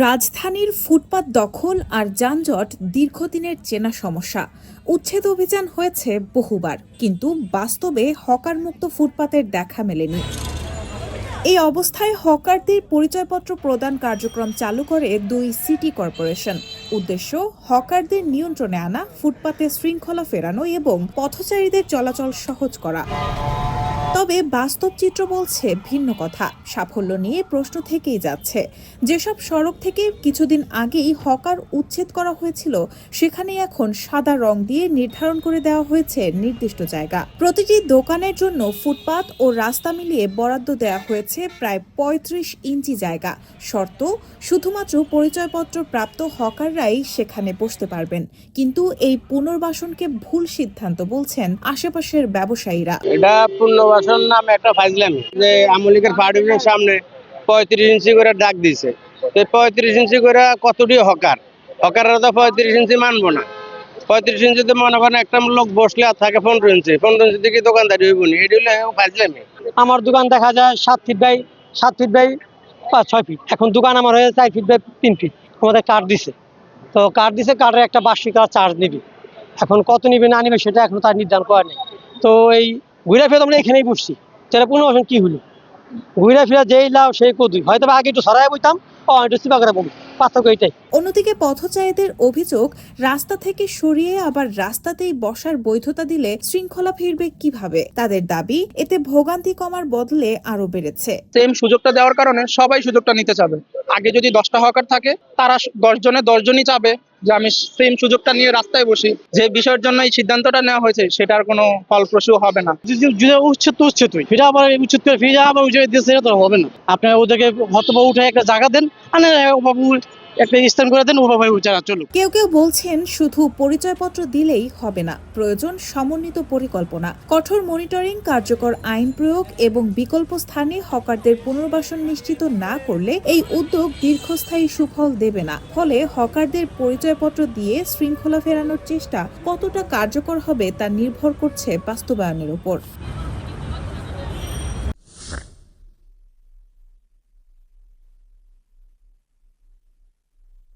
রাজধানীর ফুটপাত দখল আর যানজট দীর্ঘদিনের চেনা সমস্যা। উচ্ছেদ অভিযান হয়েছে বহুবার, কিন্তু বাস্তবে হকারমুক্ত ফুটপাতের দেখা মেলেনি। এই অবস্থায় হকারদের পরিচয়পত্র প্রদান কার্যক্রম চালু করে ২ সিটি কর্পোরেশন। উদ্দেশ্য হকারদের নিয়ন্ত্রণে আনা, ফুটপাতে শৃঙ্খলা ফেরানো এবং পথচারীদের চলাচল সহজ করা। তবে বাস্তব চিত্র বলছে ভিন্ন কথা। সাফল্য নিয়ে প্রশ্ন থেকেই যাচ্ছে। যেসব সড়ক থেকে কিছুদিন আগেই হকার উচ্ছেদ করা হয়েছিল, সেখানে এখন সাদা রং দিয়ে নির্ধারণ করে দেওয়া হয়েছে নির্দিষ্ট জায়গা। প্রতিটি দোকানের জন্য ফুটপাত ও রাস্তা মিলিয়ে বরাদ্দ দেওয়া হয়েছে প্রায় ৩৫ ইঞ্চি জায়গা। শর্ত, শুধুমাত্র পরিচয়পত্র প্রাপ্ত হকাররাই সেখানে বসতে পারবেন। কিন্তু এই পুনর্বাসনকে ভুল সিদ্ধান্ত বলছেন আশেপাশের ব্যবসায়ীরা। নামে একটা ফাইজলামি যে আমলিকের পার্টির সামনে ৩৫ ইঞ্চি করে ডাক দিছে। ৩৫ ইঞ্চি করে কতটি হকাররা তো ৩৫ ইঞ্চি মানবো না। ৩৫ ইঞ্চিতে মনে করেন একটা লোক বসলে আর থাকে ১৫ ইঞ্চি থেকে দোকানদারি হইব না। এটি হলো ফাইজলামি। আমার দোকান দেখা যায় 7 ফিট বাই 6 ফিট। এখন দোকান আমার হয়ে 4 ফিট বাই 3 ফিট। আমাদের কার্ড দিছে, তো কার্ডের একটা বার্ষিক চার্জ নিবি। এখন কত নিবে না নিবে সেটা এখন তার নির্ধারণ করা নেই। তো এই ঘুরে ফিরে আমরা এখানেই বসছি, সেটা পুনর্বাসন কি হলো? ঘুরে ফিরে যেই লাভ সেই কদুই, হয়তো আগে একটু সরাই বইতাম, একটু চিপা করে বলি, পার্থক্য এটাই। অন্যদিকে পথচারীদের অভিযোগ, রাস্তা থেকে সরিয়ে আবার রাস্তাতেই বসার বৈধতা দিলে শৃঙ্খলা ফিরবে কিভাবে? তাদের দাবি, এতে ভোগান্তি কমার বদলে আরো বেড়েছে। সেম সুযোগটা দেওয়ার কারণে সবাই সুযোগটা নিতে চাবে। আগে যদি 10টা হকার থাকে, তারা 10 জনে 10 জনই চাবে যে আমি সেম সুযোগটা নিয়ে রাস্তায় বসি। যে বিষয়ের জন্য এই সিদ্ধান্তটা নেওয়া হয়েছে সেটার কোনো ফলপ্রসূ হবে না। উচ্ছেদ তো উচ্ছেদই, ফিরে আবার উচ্ছেদ করে ফিরে আবার উচ্ছেদ দিয়েছে, এটা তো হবে না। আপনার ওদেরকে হতবা উঠে একটা জায়গা দেন, একটা স্থান করে দেন, ওভাবে চলুক। কেউ কেউ বলছেন শুধু পরিচয়পত্র দিলেই হবে না, প্রয়োজন সমন্বিত পরিকল্পনা, কঠোর মনিটরিং, কার্যকর আইন প্রয়োগ এবং বিকল্প স্থানে হকারদের পুনর্বাসন নিশ্চিত না করলে এই উদ্যোগ দীর্ঘস্থায়ী সুফল দেবে না। ফলে হকারদের পরিচয়পত্র দিয়ে শৃঙ্খলা ফেরানোর চেষ্টা কতটা কার্যকর হবে তা নির্ভর করছে বাস্তবায়নের উপর।